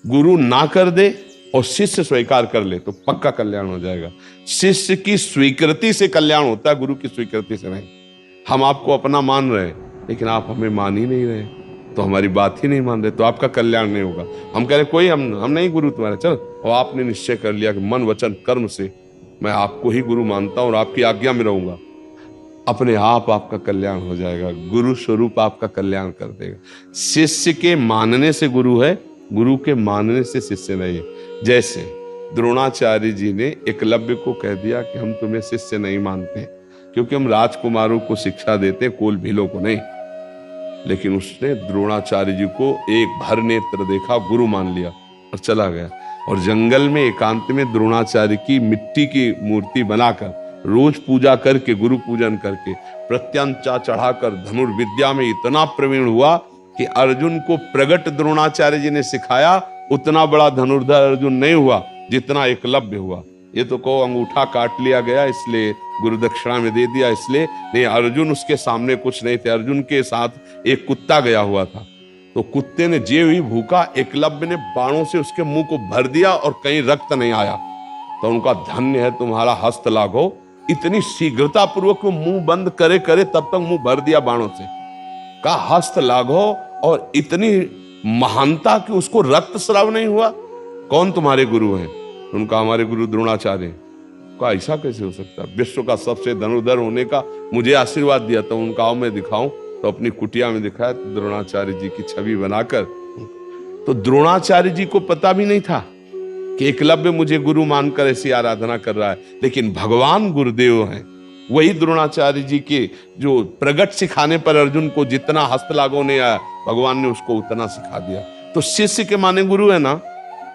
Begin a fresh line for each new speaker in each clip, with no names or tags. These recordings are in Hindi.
गुरु ना कर दे और शिष्य स्वीकार कर ले तो पक्का कल्याण हो जाएगा। शिष्य की स्वीकृति से कल्याण होता है, गुरु की स्वीकृति से नहीं। हम आपको अपना मान रहे हैं लेकिन आप हमें मान ही नहीं रहे, तो हमारी बात ही नहीं मान रहे, तो आपका कल्याण नहीं होगा। हम कह रहे कोई हम नहीं गुरु तुम्हारे, चल, और आपने निश्चय कर लिया कि मन वचन कर्म से मैं आपको ही गुरु मानता हूं और आपकी आज्ञा में रहूंगा, अपने आप आपका कल्याण हो जाएगा। गुरु स्वरूप आपका कल्याण कर देगा। शिष्य के मानने से गुरु है, गुरु के मानने से शिष्य नहीं है। जैसे द्रोणाचार्य जी ने एकलव्य को कह दिया कि हम तुम्हें शिष्य नहीं मानते, क्योंकि हम राजकुमारों को शिक्षा देते, कोल भीलों को नहीं। लेकिन उसने द्रोणाचार्य जी को एक भर नेत्र देखा, गुरु मान लिया और चला गया। और जंगल में एकांत में द्रोणाचार्य की मिट्टी की मूर्ति बनाकर रोज पूजा करके, गुरु पूजन करके, प्रत्यंचा चढ़ाकर धनुर्विद्या में इतना प्रवीण हुआ कि अर्जुन को प्रगट द्रोणाचार्य जी ने सिखाया उतना बड़ा धनुर्धर अर्जुन नहीं हुआ जितना एकलव्य हुआ। ये तो कहो अंगूठा काट लिया गया इसलिए गुरु दक्षिणा में दे दिया इसलिए नहीं, अर्जुन उसके सामने कुछ नहीं थे। अर्जुन के साथ एक कुत्ता गया हुआ था, तो कुत्ते ने जे हुई भूखा, एकलव्य ने बाणों से उसके मुंह को भर दिया और कहीं रक्त नहीं आया। तो उनका धन्य है तुम्हारा हस्त लाघो, इतनी शीघ्रता पूर्वक वो मुंह बंद करे करे तब तक मुंह भर दिया बाणों से। का हस्त लाघो, और इतनी महानता कि उसको रक्त स्राव नहीं हुआ। कौन तुम्हारे गुरु हैं? उनका हमारे गुरु द्रोणाचार्य। का ऐसा कैसे हो सकता? विश्व का सबसे धनुर्धर होने का मुझे आशीर्वाद दिया, तो उनका आओ मैं दिखाऊं, तो अपनी कुटिया में दिखाया, तो द्रोणाचार्य जी की छवि बनाकर। तो द्रोणाचार्य जी को पता भी नहीं था कि एकलव्य मुझे गुरु मानकर ऐसी आराधना कर रहा है, लेकिन भगवान गुरुदेव हैं। वही द्रोणाचार्य जी के जो प्रगट सिखाने पर अर्जुन को जितना हस्तलाघव नहीं आया, भगवान ने उसको उतना सिखा दिया। तो शिष्य के माने गुरु है ना,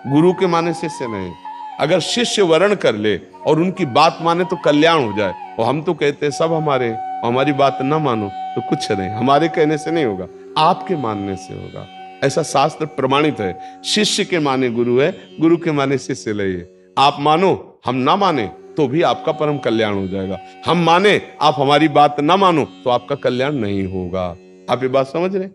गुरु के माने शिष्य नहीं। अगर शिष्य वर्ण कर ले और उनकी बात माने तो कल्याण हो जाए। और हम तो कहते हैं सब हमारे, हमारी बात ना मानो तो कुछ नहीं। हमारे कहने से नहीं होगा, आपके मानने से होगा। ऐसा शास्त्र प्रमाणित है। शिष्य के माने गुरु है, गुरु के माने शिष्य नहीं है। आप मानो, हम ना माने तो भी आपका परम कल्याण हो जाएगा। हम माने, आप हमारी बात ना मानो तो आपका कल्याण नहीं होगा। आप ये बात समझ रहे?